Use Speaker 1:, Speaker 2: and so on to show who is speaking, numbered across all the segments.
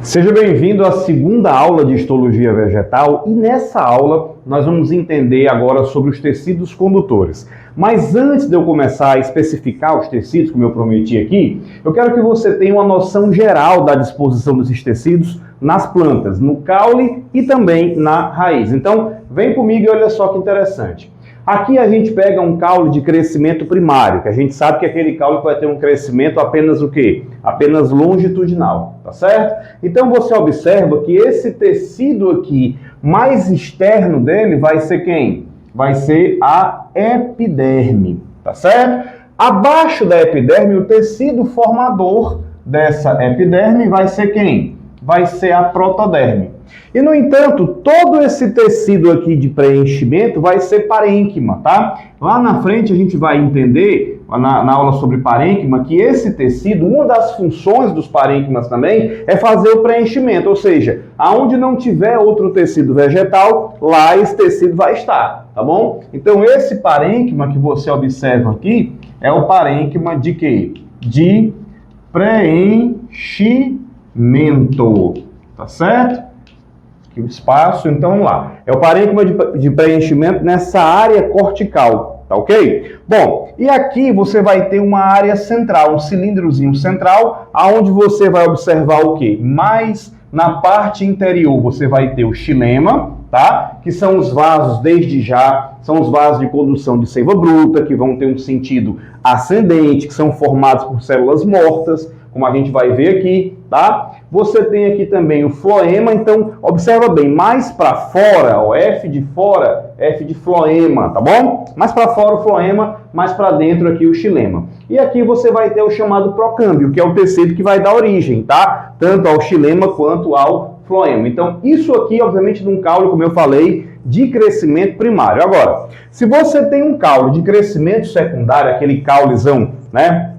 Speaker 1: Seja bem-vindo à segunda aula de histologia vegetal e nessa aula nós vamos entender agora sobre os tecidos condutores. Mas antes de eu começar a especificar os tecidos, como eu prometi aqui, eu quero que você tenha uma noção geral da disposição desses tecidos nas plantas, no caule e também na raiz. Então, vem comigo e olha só que interessante. Aqui a gente pega um caule de crescimento primário, que a gente sabe que aquele caule vai ter um crescimento apenas o quê? Apenas longitudinal, tá certo? Então você observa que esse tecido aqui, mais externo dele, vai ser quem? Vai ser a epiderme, tá certo? Abaixo da epiderme, o tecido formador dessa epiderme vai ser quem? Vai ser a protoderme. E, no entanto, todo esse tecido aqui de preenchimento vai ser parênquima, tá? Lá na frente a gente vai entender, na aula sobre parênquima, que esse tecido, uma das funções dos parênquimas também é fazer o preenchimento, ou seja, aonde não tiver outro tecido vegetal, lá esse tecido vai estar, tá bom? Então, esse parênquima que você observa aqui é o parênquima de quê? De preenchimento, tá certo? O espaço, então vamos lá. É o parênquima de preenchimento nessa área cortical, tá ok? Bom, e aqui você vai ter uma área central, um cilindrozinho central, aonde você vai observar o quê? Mais na parte interior você vai ter o xilema, tá? Que são os vasos, desde já, são os vasos de condução de seiva bruta, que vão ter um sentido ascendente, que são formados por células mortas, como a gente vai ver aqui, tá? Você tem aqui também o floema, então observa bem, mais para fora, o F de fora, F de floema, tá bom? Mais para fora o floema, mais para dentro aqui o xilema. E aqui você vai ter o chamado procâmbio, que é o tecido que vai dar origem, tá? Tanto ao xilema quanto ao floema. Então isso aqui, obviamente, num caule, como eu falei, de crescimento primário. Agora, se você tem um caule de crescimento secundário, aquele caulezão, né?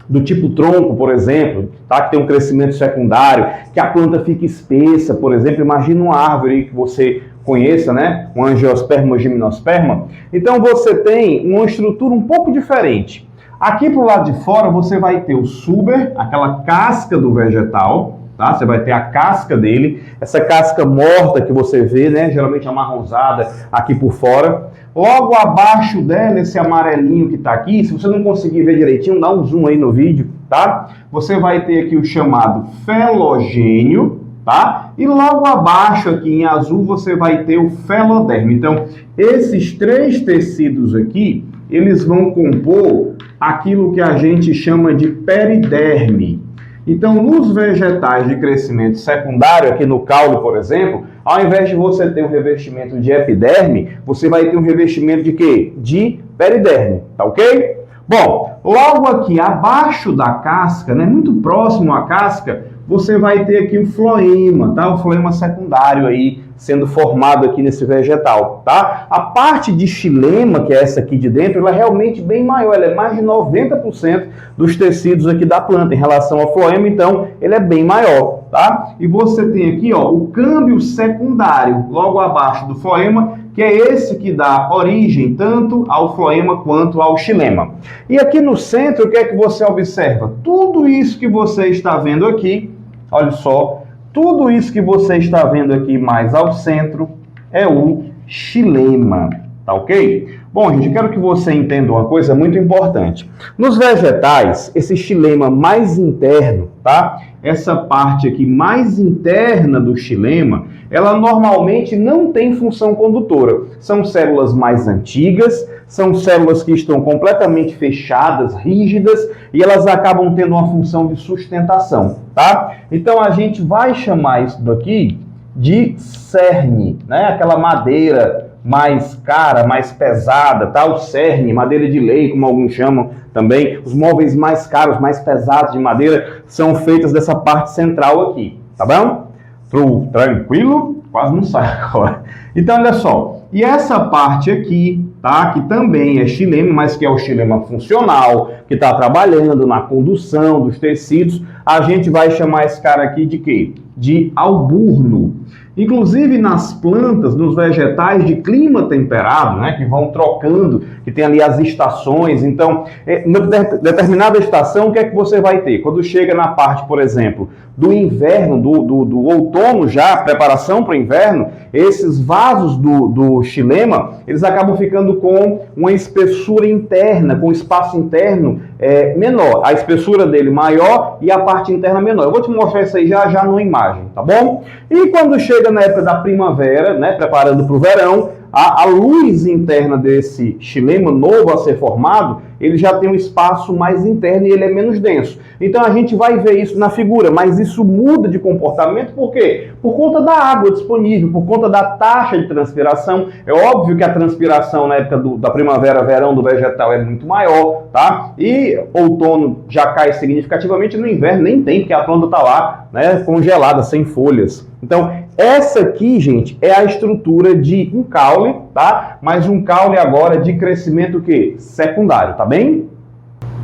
Speaker 1: Do tipo tronco, por exemplo, tá? Que tem um crescimento secundário, que a planta fica espessa, por exemplo, imagina uma árvore que você conheça, né? Um angiosperma ou gimnosperma. Então você tem uma estrutura um pouco diferente. Aqui pro lado de fora você vai ter o suber, aquela casca do vegetal, tá? Você vai ter a casca dele, essa casca morta que você vê, né? Geralmente amarronzada aqui por fora. Logo abaixo dela, esse amarelinho que está aqui, se você não conseguir ver direitinho, dá um zoom aí no vídeo, tá? Você vai ter aqui o chamado felogênio, tá? E logo abaixo aqui em azul você vai ter o feloderme. Então, esses três tecidos aqui, eles vão compor aquilo que a gente chama de periderme. Então, nos vegetais de crescimento secundário, aqui no caule, por exemplo, ao invés de você ter um revestimento de epiderme, você vai ter um revestimento de quê? De periderme, tá ok? Bom, logo aqui abaixo da casca, né, muito próximo à casca, você vai ter aqui o floema, tá? O floema secundário aí sendo formado aqui nesse vegetal, tá? A parte de xilema, que é essa aqui de dentro, ela é realmente bem maior, ela é mais de 90% dos tecidos aqui da planta em relação ao floema, então ele é bem maior, tá? E você tem aqui, ó, o câmbio secundário, logo abaixo do floema, que é esse que dá origem tanto ao floema quanto ao xilema. E aqui no centro, o que é que você observa? Tudo isso que você está vendo aqui, olha só, tudo isso que você está vendo aqui mais ao centro é o xilema, tá ok? Bom, gente, eu quero que você entenda uma coisa muito importante. Nos vegetais, esse xilema mais interno, tá? Essa parte aqui mais interna do xilema, ela normalmente não tem função condutora. São células mais antigas, são células que estão completamente fechadas, rígidas, e elas acabam tendo uma função de sustentação, tá? Então a gente vai chamar isso daqui de cerne, né? Aquela madeira mais cara, mais pesada, tá? O cerne, madeira de lei, como alguns chamam também. Os móveis mais caros, mais pesados de madeira são feitos dessa parte central aqui, tá bom? Tranquilo? Quase não sai agora. Então, olha só. E essa parte aqui, tá? Que também é xilema, mas que é o xilema funcional, que está trabalhando na condução dos tecidos, a gente vai chamar esse cara aqui de quê? De alburno. Inclusive nas plantas, nos vegetais de clima temperado, né, que vão trocando, que tem ali as estações. Então, em determinada estação, o que é que você vai ter? Quando chega na parte, por exemplo, do inverno, do outono já, preparação para o inverno, esses vasos do xilema, eles acabam ficando com uma espessura interna, com espaço interno menor. A espessura dele maior e a parte interna menor. Eu vou te mostrar isso aí já numa imagem, tá bom? E quando chega na época da primavera, né, preparando para o verão, a luz interna desse xilema novo a ser formado, ele já tem um espaço mais interno e ele é menos denso. Então a gente vai ver isso na figura, mas isso muda de comportamento por quê? Por conta da água disponível, por conta da taxa de transpiração. É óbvio que a transpiração na época da primavera, verão do vegetal é muito maior, tá? E outono já cai significativamente, no inverno nem tem, porque a planta está lá, né, congelada, sem folhas. Então, essa aqui, gente, é a estrutura de um caule, tá? Mas um caule agora de crescimento o quê? Secundário, tá bem?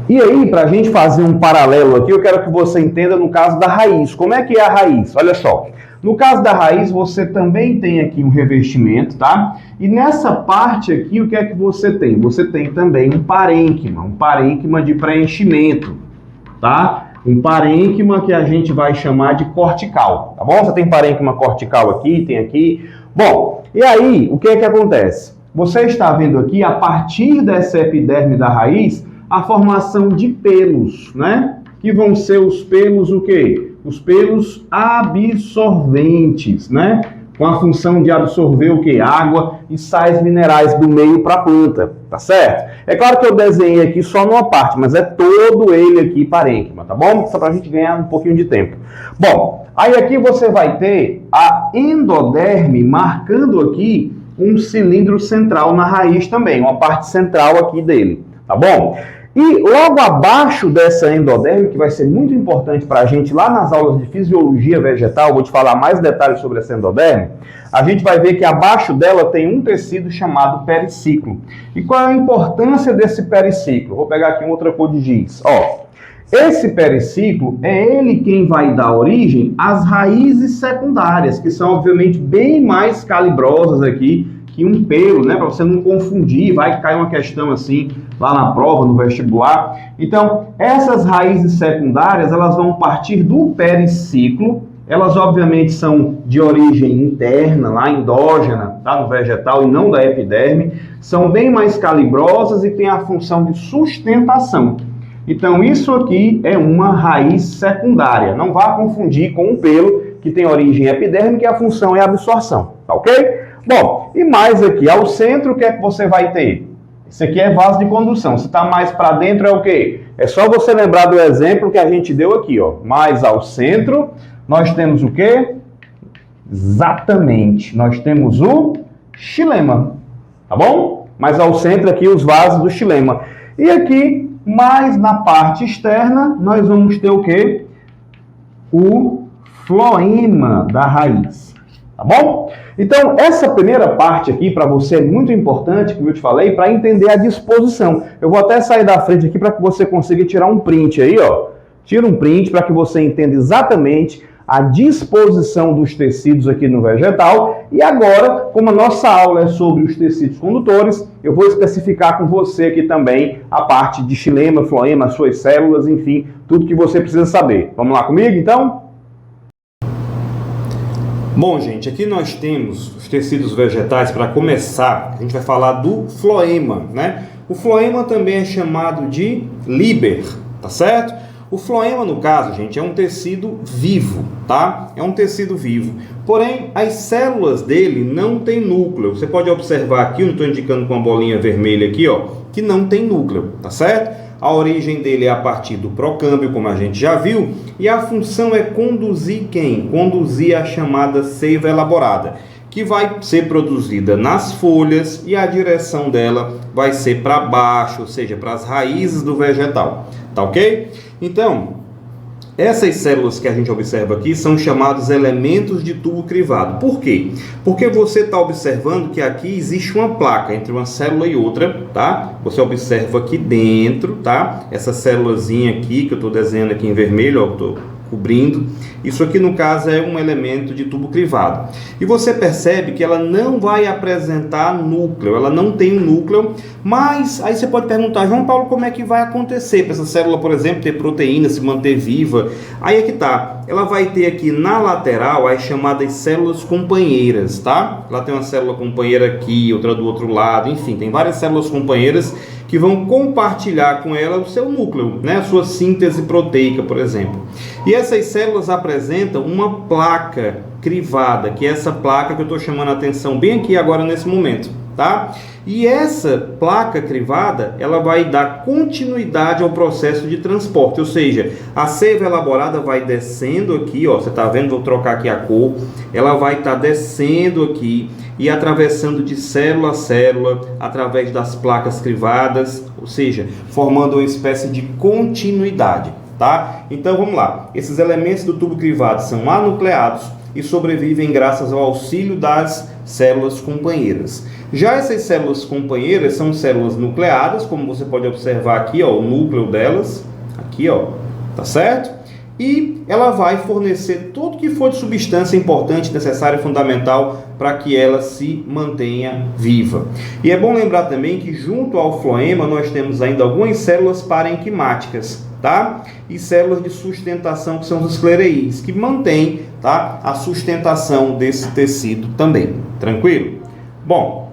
Speaker 1: E aí, para a gente fazer um paralelo aqui, eu quero que você entenda no caso da raiz. Como é que é a raiz? Olha só. No caso da raiz, você também tem aqui um revestimento, tá? E nessa parte aqui, o que é que você tem? Você tem também um parênquima de preenchimento, tá? Um parênquima que a gente vai chamar de cortical, tá bom? Você tem parênquima cortical aqui, tem aqui. Bom, e aí, o que é que acontece? Você está vendo aqui, a partir dessa epiderme da raiz, a formação de pelos, né? Que vão ser os pelos o quê? Os pelos absorventes, né? Com a função de absorver o quê? Água e sais minerais do meio para a planta, tá certo? É claro que eu desenhei aqui só numa parte, mas é todo ele aqui parênquima, tá bom? Só para a gente ganhar um pouquinho de tempo. Bom, aí aqui você vai ter a endoderme marcando aqui um cilindro central na raiz também, uma parte central aqui dele, tá bom? E logo abaixo dessa endoderme, que vai ser muito importante para a gente lá nas aulas de fisiologia vegetal, vou te falar mais detalhes sobre essa endoderme, a gente vai ver que abaixo dela tem um tecido chamado periciclo. E qual é a importância desse periciclo? Vou pegar aqui outra cor de giz. Ó, esse periciclo é ele quem vai dar origem às raízes secundárias, que são obviamente bem mais calibrosas aqui que um pelo, né? Para você não confundir, vai cair uma questão assim lá na prova, no vestibular. Então, essas raízes secundárias, elas vão partir do periciclo. Elas, obviamente, são de origem interna, lá endógena, tá? No vegetal, e não da epiderme. São bem mais calibrosas e têm a função de sustentação. Então, isso aqui é uma raiz secundária. Não vá confundir com um pelo que tem origem epidérmica e a função é a absorção, tá ok? Bom, e mais aqui, ao centro, o que é que você vai ter? Isso aqui é vaso de condução. Se está mais para dentro, é o quê? É só você lembrar do exemplo que a gente deu aqui, ó. Mais ao centro, nós temos o quê? Exatamente. Nós temos o xilema, tá bom? Mais ao centro aqui, os vasos do xilema. E aqui, mais na parte externa, nós vamos ter o quê? O floema da raiz, tá bom? Então, essa primeira parte aqui para você é muito importante, como eu te falei, para entender a disposição. Eu vou até sair da frente aqui para que você consiga tirar um print aí, ó. Tira um print para que você entenda exatamente a disposição dos tecidos aqui no vegetal. E agora, como a nossa aula é sobre os tecidos condutores, eu vou especificar com você aqui também a parte de xilema, floema, suas células, enfim, tudo que você precisa saber. Vamos lá comigo, então? Bom, gente, aqui nós temos os tecidos vegetais. Para começar, a gente vai falar do floema, né? O floema também é chamado de líber, tá certo? O floema, no caso, gente, é um tecido vivo, tá? É um tecido vivo. Porém, as células dele não têm núcleo. Você pode observar aqui, eu não estou indicando com uma bolinha vermelha aqui, ó, que não tem núcleo, tá certo? A origem dele é a partir do procâmbio, como a gente já viu, e a função é conduzir quem? Conduzir a chamada seiva elaborada, que vai ser produzida nas folhas e a direção dela vai ser para baixo, ou seja, para as raízes do vegetal, tá ok? Então, Essas células que a gente observa aqui são chamados elementos de tubo crivado. Por quê? Porque você está observando que aqui existe uma placa entre uma célula e outra, tá? Você observa aqui dentro, tá? Essa célulazinha aqui, que eu estou desenhando aqui em vermelho, ó, eu estou cobrindo. Isso aqui, no caso, é um elemento de tubo crivado. E você percebe que ela não vai apresentar núcleo, ela não tem um núcleo, mas aí você pode perguntar, João Paulo, como é que vai acontecer para essa célula, por exemplo, ter proteína, se manter viva? Aí é que tá, ela vai ter aqui na lateral as chamadas células companheiras, tá? Ela tem uma célula companheira aqui, outra do outro lado, enfim, tem várias células companheiras que vão compartilhar com ela o seu núcleo, né? A sua síntese proteica, por exemplo. E essas células apresentam uma placa crivada, que é essa placa que eu estou chamando a atenção bem aqui agora nesse momento, tá? E essa placa crivada, ela vai dar continuidade ao processo de transporte, ou seja, a seiva elaborada vai descendo aqui, ó, você está vendo, vou trocar aqui a cor, ela vai estar descendo aqui e atravessando de célula a célula, através das placas crivadas, ou seja, formando uma espécie de continuidade, tá? Então vamos lá, esses elementos do tubo crivado são anucleados e sobrevivem graças ao auxílio das células companheiras. Já essas células companheiras são células nucleadas, como você pode observar aqui, ó, o núcleo delas, aqui, ó, tá certo? E ela vai fornecer tudo que for de substância importante, necessária e fundamental para que ela se mantenha viva. E é bom lembrar também que junto ao floema nós temos ainda algumas células parenquimáticas, tá? E células de sustentação, que são os esclereídes, que mantêm, tá, a sustentação desse tecido também. Tranquilo? Bom,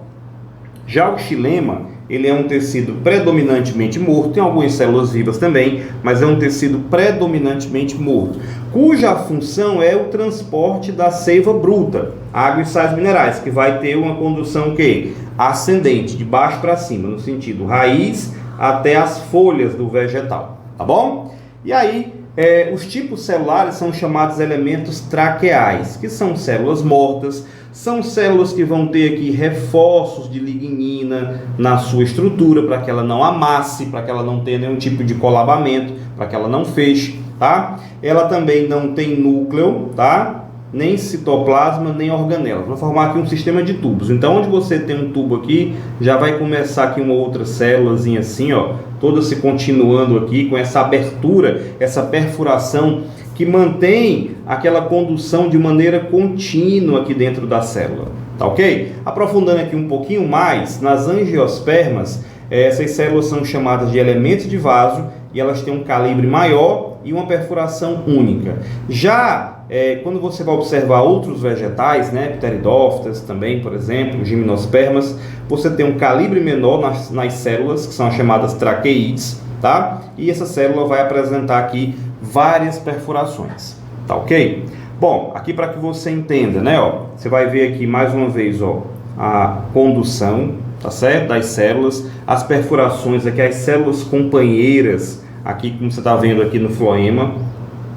Speaker 1: já o xilema, ele é um tecido predominantemente morto, tem algumas células vivas também, mas é um tecido predominantemente morto, cuja função é o transporte da seiva bruta, água e sais minerais, que vai ter uma condução que ascendente, de baixo para cima, no sentido raiz até as folhas do vegetal, tá bom? E aí, os tipos celulares são chamados elementos traqueais, que são células mortas, são células que vão ter aqui reforços de lignina na sua estrutura, para que ela não amasse, para que ela não tenha nenhum tipo de colabamento, para que ela não feche, tá? Ela também não tem núcleo, tá? Nem citoplasma, nem organela. Vai formar aqui um sistema de tubos. Então, onde você tem um tubo aqui, já vai começar aqui uma outra célulazinha assim, ó, toda se continuando aqui com essa abertura, essa perfuração que mantém aquela condução de maneira contínua aqui dentro da célula, tá ok? Aprofundando aqui um pouquinho mais, nas angiospermas, essas células são chamadas de elementos de vaso e elas têm um calibre maior e uma perfuração única. Já quando você vai observar outros vegetais, né, pteridófitas também, por exemplo, gimnospermas, você tem um calibre menor nas células, que são as chamadas traqueídes, tá? E essa célula vai apresentar aqui várias perfurações, tá ok? Bom, aqui para que você entenda, né, ó, você vai ver aqui mais uma vez, ó, a condução, tá certo? Das células, as perfurações aqui, as células companheiras, aqui como você está vendo aqui no floema,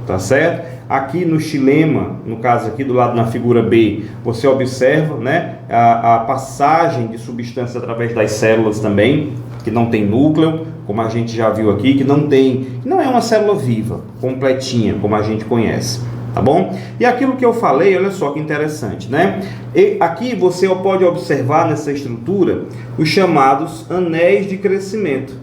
Speaker 1: tá certo? Aqui no xilema, no caso aqui do lado na figura B, você observa, né, a passagem de substâncias através das células também, que não tem núcleo, como a gente já viu aqui, que não é uma célula viva, completinha, como a gente conhece, tá bom? E aquilo que eu falei, olha só que interessante, né? E aqui você pode observar nessa estrutura os chamados anéis de crescimento,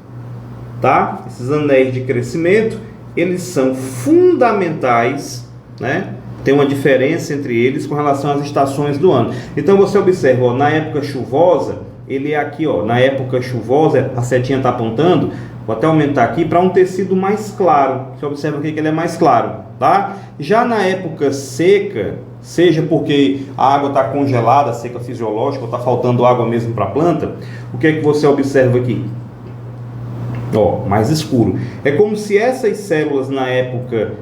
Speaker 1: tá? Esses anéis de crescimento, eles são fundamentais, né? Tem uma diferença entre eles com relação às estações do ano. Então você observa, ó, na época chuvosa, ele é aqui, ó, na época chuvosa, a setinha está apontando, vou até aumentar aqui, para um tecido mais claro. Você observa aqui que ele é mais claro, tá? Já na época seca, seja porque a água está congelada, seca fisiológica, ou está faltando água mesmo para a planta, o que é que você observa aqui? Ó, mais escuro. É como se essas células na época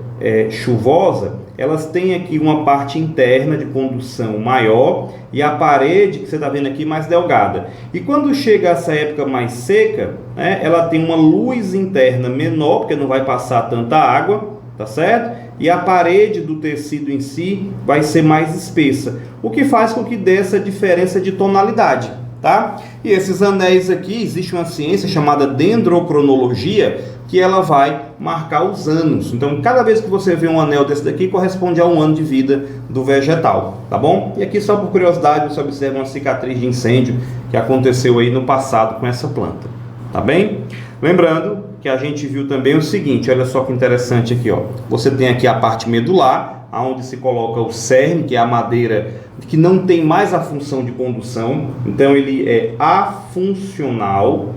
Speaker 1: chuvosa, elas têm aqui uma parte interna de condução maior e a parede que você está vendo aqui mais delgada. E quando chega essa época mais seca, né, ela tem uma luz interna menor, porque não vai passar tanta água, tá certo? E a parede do tecido em si vai ser mais espessa, o que faz com que dê essa diferença de tonalidade, tá? E esses anéis aqui, existe uma ciência chamada dendrocronologia, que ela vai marcar os anos. Então, cada vez que você vê um anel desse daqui, corresponde a um ano de vida do vegetal, tá bom? E aqui, só por curiosidade, você observa uma cicatriz de incêndio que aconteceu aí no passado com essa planta, tá bem? Lembrando que a gente viu também o seguinte, olha só que interessante aqui, ó. Você tem aqui a parte medular, onde se coloca o cerne, que é a madeira que não tem mais a função de condução, então ele é afuncional,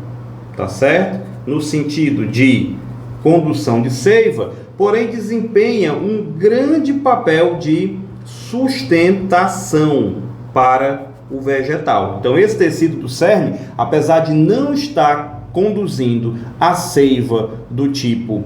Speaker 1: tá certo? No sentido de condução de seiva, porém desempenha um grande papel de sustentação para o vegetal. Então esse tecido do cerne, apesar de não estar conduzindo a seiva do tipo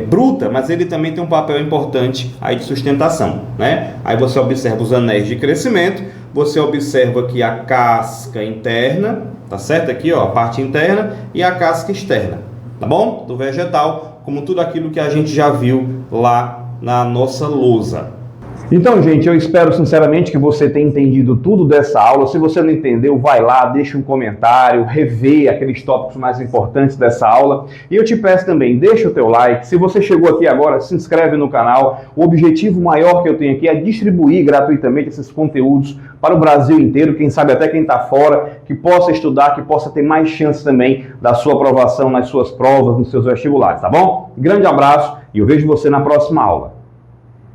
Speaker 1: bruta, mas ele também tem um papel importante aí de sustentação, né? Aí você observa os anéis de crescimento, você observa aqui a casca interna, tá certo? Aqui, ó, a parte interna e a casca externa, tá bom? Do vegetal, como tudo aquilo que a gente já viu lá na nossa lousa. Então, gente, eu espero sinceramente que você tenha entendido tudo dessa aula. Se você não entendeu, vai lá, deixa um comentário, revê aqueles tópicos mais importantes dessa aula. E eu te peço também, deixa o teu like. Se você chegou aqui agora, se inscreve no canal. O objetivo maior que eu tenho aqui é distribuir gratuitamente esses conteúdos para o Brasil inteiro, quem sabe até quem está fora, que possa estudar, que possa ter mais chance também da sua aprovação nas suas provas, nos seus vestibulares, tá bom? Grande abraço e eu vejo você na próxima aula.